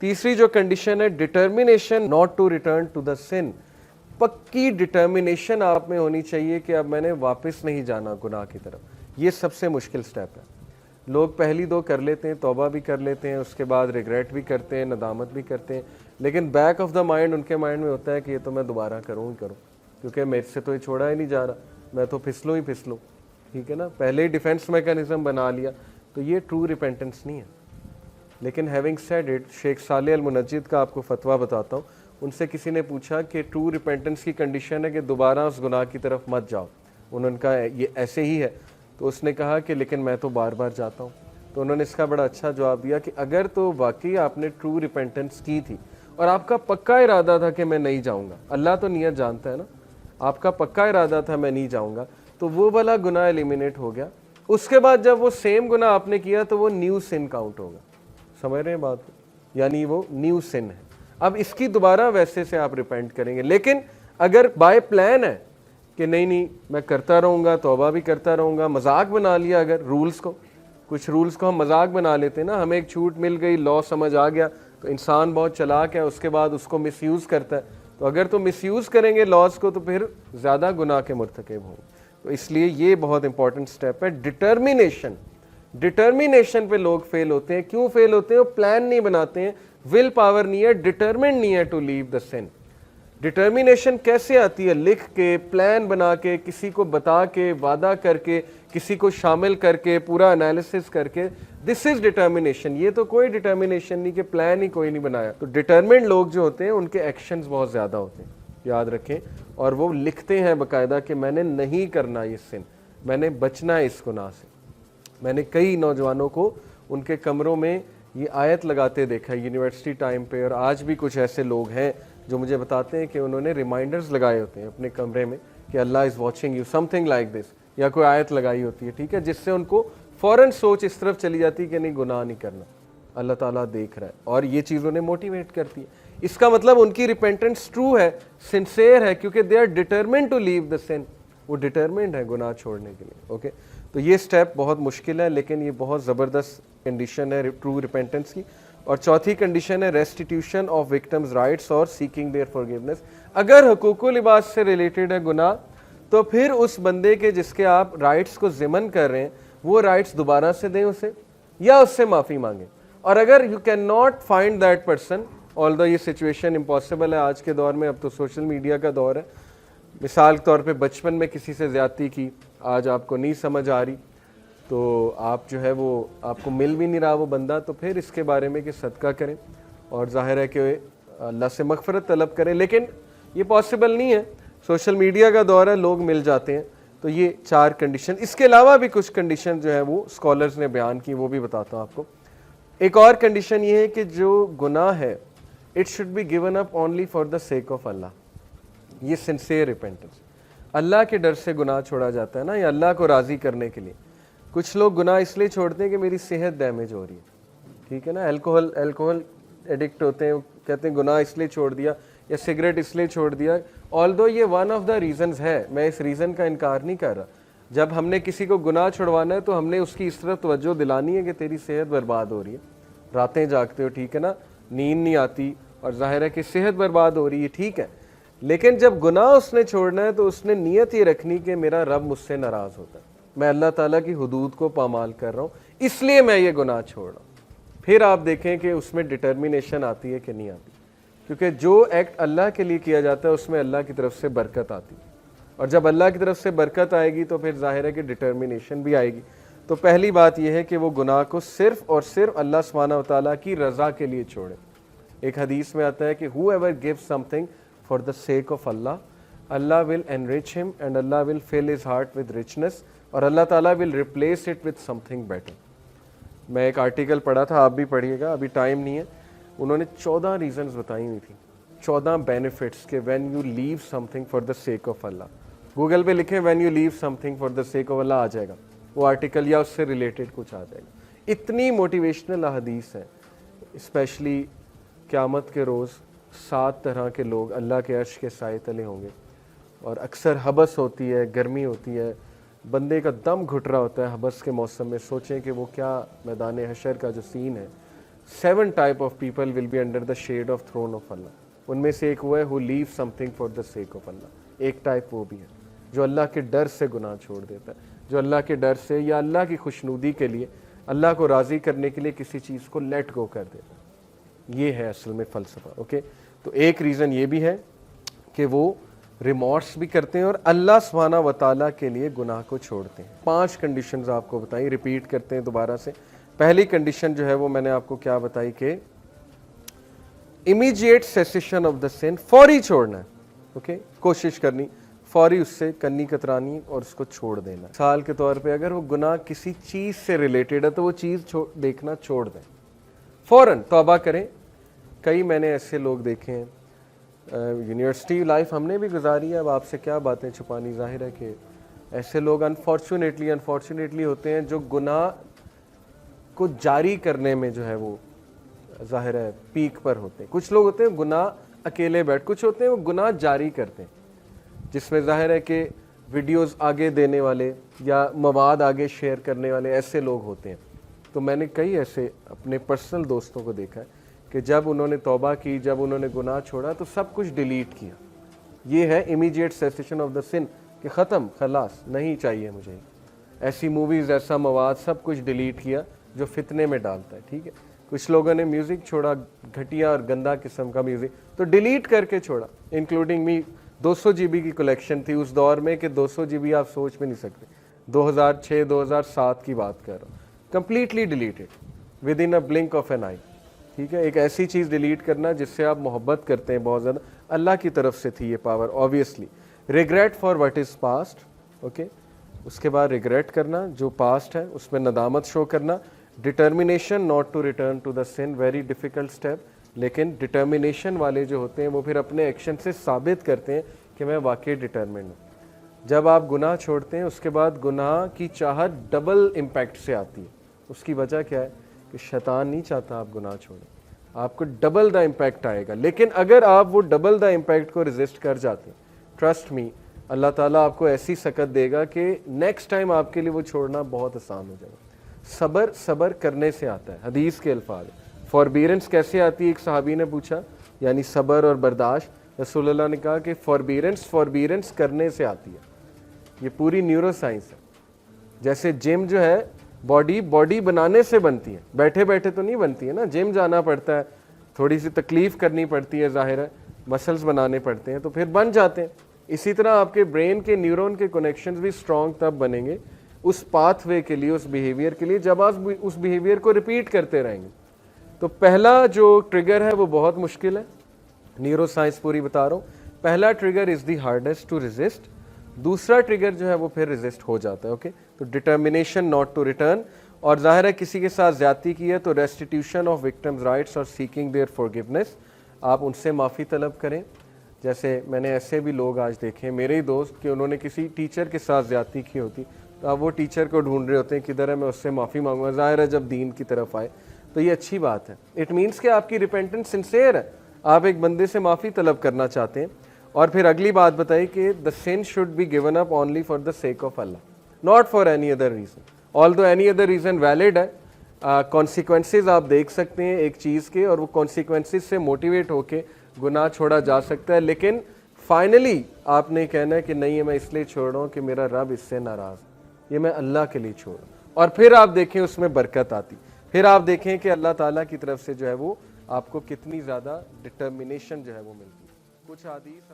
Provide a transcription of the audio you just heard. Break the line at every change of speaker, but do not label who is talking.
तीसरी जो कंडीशन है determination not to return to the sin, पक्की डिटर्मिनेशन आप में होनी चाहिए कि अब मैंने वापस नहीं जाना गुनाह की तरफ। ये सबसे मुश्किल स्टेप है। लोग पहली दो कर लेते हैं, तौबा भी कर लेते हैं, उसके बाद रिग्रेट भी करते हैं, नदामत भी करते हैं, लेकिन बैक ऑफ द माइंड उनके माइंड में होता है कि ये तो मैं दोबारा करूँ ही करूँ, क्योंकि मेरे से तो ये छोड़ा ही नहीं जा रहा, मैं तो फिसलूँ ही फिसलूँ। ठीक है ना, पहले ही डिफेंस मैकेनिज्म बना लिया, तो ये ट्रू रिपेंटेंस नहीं है। लेकिन हैविंग सेड इट, शेख साले अल मुनज्जिद का आपको फतवा बताता हूँ। उनसे किसी ने पूछा कि ट्रू रिपेंटेंस की कंडीशन है कि दोबारा उस गुनाह की तरफ मत जाओ, उन्होंने कहा ये ऐसे ही है। तो उसने कहा कि लेकिन मैं तो बार बार जाता हूँ। तो उन्होंने इसका बड़ा अच्छा जवाब दिया कि अगर तो वाकई आपने ट्रू रिपेंटेंस की थी और आपका पक्का इरादा था कि मैं नहीं जाऊँगा, अल्लाह तो नियत जानता है ना, आपका पक्का इरादा था मैं नहीं जाऊँगा, तो वो वाला गुनाह एलिमिनेट हो गया। उसके बाद जब वो सेम गुनाह आपने किया तो वो न्यू सिन काउंट होगा। समझ रहे हैं बात को? यानी वो न्यू सिन है। अब इसकी दोबारा वैसे से आप रिपेंट करेंगे। लेकिन अगर बाय प्लान है कि नहीं नहीं मैं करता रहूँगा, तौबा भी करता रहूँगा, मजाक बना लिया, अगर रूल्स को, कुछ रूल्स को हम मजाक बना लेते हैं ना, हमें एक छूट मिल गई, लॉ समझ आ गया, तो इंसान बहुत चालाक है, उसके बाद उसको मिसयूज़ करता है। तो अगर तो मिसयूज़ करेंगे लॉज को तो फिर ज़्यादा गुनाह के मुर्तकिब होंगे। तो इसलिए ये बहुत इंपॉर्टेंट स्टेप है डिटर्मिनेशन। डिटर्मिनेशन पे लोग फेल होते हैं। क्यों फेल होते हैं? वो प्लान नहीं बनाते हैं, विल पावर नहीं है, डिटर्मिन्ड नहीं है to leave the sin. Determination कैसे आती है? लिख के, प्लान बना के, किसी को बता के, वादा करके, किसी को शामिल करके, पूरा एनालिसिस करके, दिस इज डिटर्मिनेशन। ये तो कोई डिटर्मिनेशन नहीं कि प्लान ही कोई नहीं बनाया। तो डिटर्मिन्ड लोग जो होते हैं उनके एक्शंस बहुत ज़्यादा होते हैं, याद रखें। और वो लिखते हैं बाकायदा कि मैंने नहीं करना ये सिन, मैंने बचना है इस गुनाह से। मैंने कई नौजवानों को उनके कमरों में ये आयत लगाते देखा है यूनिवर्सिटी टाइम पे, और आज भी कुछ ऐसे लोग हैं जो मुझे बताते हैं कि उन्होंने रिमाइंडर्स लगाए होते हैं अपने कमरे में कि Allah is watching you, something like this, या कोई आयत लगाई होती है, ठीक है, जिससे उनको फ़ौरन सोच इस तरफ चली जाती है कि नहीं गुनाह नहीं करना, अल्लाह ताला देख रहा है, और ये चीज़ उन्हें मोटिवेट करती है। इसका मतलब उनकी रिपेंटेंस ट्रू है, सिंसेयर है, क्योंकि they are determined to leave the sin, वो डिटरमिन्ड है गुनाह छोड़ने के लिए। ओके, तो ये स्टेप बहुत मुश्किल है, लेकिन ये बहुत ज़बरदस्त कंडीशन है ट्रू रिपेंटेंस की। और चौथी कंडीशन है रेस्टिट्यूशन ऑफ विक्टिम्स राइट्स और सीकिंग देयर फॉरगिवनेस। अगर हुकूकुल लिबास से रिलेटेड है गुनाह, तो फिर उस बंदे के जिसके आप राइट्स को ज़िमन कर रहे हैं वो राइट्स दोबारा से दें उसे, या उससे माफ़ी मांगें। और अगर you can not find that person, although ये सिचुएशन इम्पॉसिबल है आज के दौर में, अब तो सोशल मीडिया का दौर है, मिसाल के तौर पे बचपन में किसी से ज़्यादती की, आज आपको नहीं समझ आ रही, तो आप जो है वो आपको मिल भी नहीं रहा वो बंदा, तो फिर इसके बारे में कि सदका करें और ज़ाहिर है कि अल्लाह से मग़फ़िरत तलब करें। लेकिन ये पॉसिबल नहीं है, सोशल मीडिया का दौर है, लोग मिल जाते हैं। तो ये चार कंडीशन, इसके अलावा भी कुछ कंडीशन जो है वो स्कॉलर्स ने बयान की, वो भी बताता हूँ आपको। एक और कंडीशन ये है कि जो गुनाह है it should be given up only for the sake of Allah. ये सिंसियर रिपेंटेंस, अल्लाह के डर से गुनाह छोड़ा जाता है ना, या अल्लाह को राज़ी करने के लिए। कुछ लोग गुनाह इसलिए छोड़ते हैं कि मेरी सेहत डैमेज हो रही है, ठीक है ना, अल्कोहल एडिक्ट होते हैं, कहते हैं गुनाह इसलिए छोड़ दिया, या सिगरेट इसलिए छोड़ दिया। ऑल्दो ये वन ऑफ द रीज़न्स है, मैं इस रीज़न का इनकार नहीं कर रहा। जब हमने किसी को गुनाह छुड़वाना है तो हमने उसकी इस तरफ तवज्जो दिलानी है कि तेरी सेहत बर्बाद हो रही है, रातें जागते हो, ठीक है ना, नींद नहीं आती, और ज़ाहिर है कि सेहत बर्बाद हो रही है, ठीक है। लेकिन जब गुनाह उसने छोड़ना है तो उसने नीयत ये रखनी कि मेरा रब मुझसे नाराज़ होता है, मैं अल्लाह ताला की हुदूद को पामाल कर रहा हूँ, इसलिए मैं ये गुनाह छोड़ रहा हूँ। फिर आप देखें कि उसमें डिटर्मिनेशन आती है कि नहीं आती, क्योंकि जो एक्ट अल्लाह के लिए किया जाता है उसमें अल्लाह की तरफ से बरकत आती है, और जब अल्लाह की तरफ से बरकत आएगी तो फिर ज़ाहिर है कि डिटर्मिनेशन भी आएगी। तो पहली बात यह है कि वो गुनाह को सिर्फ़ और सिर्फ अल्लाह सुब्हानहू व तआला की रज़ा के लिए छोड़े। एक हदीस में आता है कि whoever gives something for the sake of Allah, Allah will enrich him and Allah will fill his heart with richness, और अल्लाह ताला will replace it with something better। मैं एक आर्टिकल पढ़ा था, आप भी पढ़िएगा, अभी टाइम नहीं है। उन्होंने 14 रीजंस बताई हुई थी, 14 बेनिफिट्स के when you leave something for the sake of Allah. Google पे लिखें when you leave something for the sake of Allah, आ जाएगा वो आर्टिकल, या उससे रिलेटेड कुछ आ जाएगा। इतनी मोटिवेशनल हदीस है, स्पेशली क़यामत के रोज़ 7 तरह के लोग अल्लाह के अर्श के साए तले होंगे, और अक्सर हबस होती है, गर्मी होती है, बंदे का दम घुट रहा होता है हबस के मौसम में। सोचें कि वो क्या मैदान हशर का जो सीन है, 7 type of people will be under the shade of throne of Allah. उनमें से एक वो है who leave something for the sake of Allah. एक टाइप वो भी है जो अल्लाह के डर से गुनाह छोड़ देता है, जो अल्लाह के डर से या अल्लाह की खुशनुदी के लिए, अल्लाह को राज़ी करने के लिए किसी चीज़ को लेट गो कर देता है। ये है असल में फ़लसफ़ा। ओके, तो एक रीज़न ये भी है कि वो रिमॉर्स भी करते हैं और अल्लाह सुब्हाना व तआला के लिए गुनाह को छोड़ते हैं। 5 कंडीशंस आपको बताई, रिपीट करते हैं दोबारा से। पहली कंडीशन जो है वो मैंने आपको क्या बताई कि immediate cessation of the scene, फौरी छोड़ना है। ओके, कोशिश करनी, फौरी उससे कन्नी कतरानी और उसको छोड़ देना। साल के तौर पे अगर वो गुनाह किसी चीज़ से रिलेटेड है तो वो चीज़ देखना छोड़ दें, फ़ौरन तौबा करें। कई मैंने ऐसे लोग देखे हैं, यूनिवर्सिटी लाइफ हमने भी गुजारी है, अब आपसे क्या बातें छुपानी, ज़ाहिर है कि ऐसे लोग अनफॉर्चुनेटली होते हैं जो गुनाह को जारी करने में जो है वो ज़ाहिर है पीक पर होते हैं। कुछ लोग होते हैं गुनाह अकेले बैठ, कुछ होते हैं वो गुनाह जारी करते हैं, जिसमें ज़ाहिर है कि वीडियोस आगे देने वाले या मवाद आगे शेयर करने वाले ऐसे लोग होते हैं। तो मैंने कई ऐसे अपने पर्सनल दोस्तों को देखा है कि जब उन्होंने तौबा की, जब उन्होंने गुनाह छोड़ा तो सब कुछ डिलीट किया। ये है immediate cessation of the scene कि ख़त्म, खलास, नहीं चाहिए मुझे ऐसी मूवीज़, ऐसा मवाद, सब कुछ डिलीट किया जो फितने में डालता है। ठीक है, कुछ लोगों ने म्यूज़िक छोड़ा, घटिया और गंदा किस्म का म्यूज़िक, तो डिलीट करके छोड़ा। इंक्लूडिंग मी 200 GB की कलेक्शन थी उस दौर में कि 200 GB आप सोच भी नहीं सकते, 2006-2007 की बात कर रहा हूँ। Completely deleted within a blink of an eye. ठीक है, एक ऐसी चीज़ डिलीट करना जिससे आप मोहब्बत करते हैं बहुत ज़्यादा, अल्लाह की तरफ से थी ये power obviously. Regret for what is past. Okay, उसके बाद रिग्रेट करना जो पास्ट है उसमें नदामत शो करना। Determination not to return to the sin, very difficult step, लेकिन डिटर्मिनेशन वाले जो होते हैं वो फिर अपने एक्शन से साबित करते हैं कि मैं वाकई डिटर्मिन्ड हूँ। जब आप गुनाह छोड़ते हैं उसके बाद गुनाह की चाहत डबल इम्पैक्ट से आती है। उसकी वजह क्या है कि शैतान नहीं चाहता आप गुनाह छोड़ें, आपको डबल द इम्पैक्ट आएगा। लेकिन अगर आप वो डबल द इम्पैक्ट को रेजिस्ट कर जाते हैं, ट्रस्ट मी, अल्लाह ताला आपको ऐसी सकत देगा कि नेक्स्ट टाइम आपके लिए वो छोड़ना बहुत आसान हो जाएगा। सबर करने से आता है, हदीस के अल्फाज। फॉरबीरेंस कैसे आती है, एक सहाबी ने पूछा, यानी सबर और बर्दाश्त। रसूलुल्लाह ने कहा कि फॉरबीरेंस करने से आती है। ये पूरी न्यूरो साइंस है। जैसे जिम जो है बॉडी बनाने से बनती है, बैठे बैठे तो नहीं बनती है ना, जिम जाना पड़ता है, थोड़ी सी तकलीफ करनी पड़ती है, ज़ाहिर है मसल्स बनाने पड़ते हैं तो फिर बन जाते हैं। इसी तरह आपके ब्रेन के न्यूरॉन के कनेक्शंस भी स्ट्रॉन्ग तब बनेंगे उस पाथवे के लिए, उस बिहेवियर के लिए, जब आप उस बिहेवियर को रिपीट करते रहेंगे। तो पहला जो ट्रिगर है वो बहुत मुश्किल है, न्यूरो साइंस पूरी बता रहा हूँ। पहला trigger is the hardest to resist, दूसरा ट्रिगर जो है वो फिर रेजिस्ट हो जाता है। ओके, तो डिटर्मिनेशन नॉट टू रिटर्न, और ज़ाहिर है किसी के साथ ज़्यादती की है तो रेस्टिट्यूशन ऑफ विक्टिम्स राइट्स और सीकिंग देयर फॉरगिवनेस, आप उनसे माफ़ी तलब करें। जैसे मैंने ऐसे भी लोग आज देखे, मेरे ही दोस्त, कि उन्होंने किसी टीचर के साथ ज़्यादती की होती तो आप वो टीचर को ढूंढ रहे होते हैं किधर है, मैं उससे माफ़ी मांगूंगा। ज़ाहिर है जब दीन की तरफ आए तो ये अच्छी बात है, इट मीन्स कि आपकी रिपेंटेंस सिंसियर है, आप एक बंदे से माफ़ी तलब करना चाहते हैं। और फिर अगली बात बताई कि the sin should be given up only for the sake of Allah, not for any other reason. Although any other reason valid है, कॉन्सिक्वेंसेज आप देख सकते हैं एक चीज़ के, और वो कॉन्सिक्वेंसेज से मोटिवेट होके गुनाह छोड़ा जा सकता है। लेकिन फाइनली आपने कहना है कि नहीं, मैं इसलिए छोड़ रहा हूँ कि मेरा रब इससे नाराज़, ये मैं अल्लाह के लिए छोड़ रहा हूँ। और फिर आप देखें उसमें बरकत आती, फिर आप देखें कि अल्लाह ताला की तरफ से जो है वो आपको कितनी ज़्यादा डिटर्मिनेशन जो है वो मिलती है। कुछ हदीस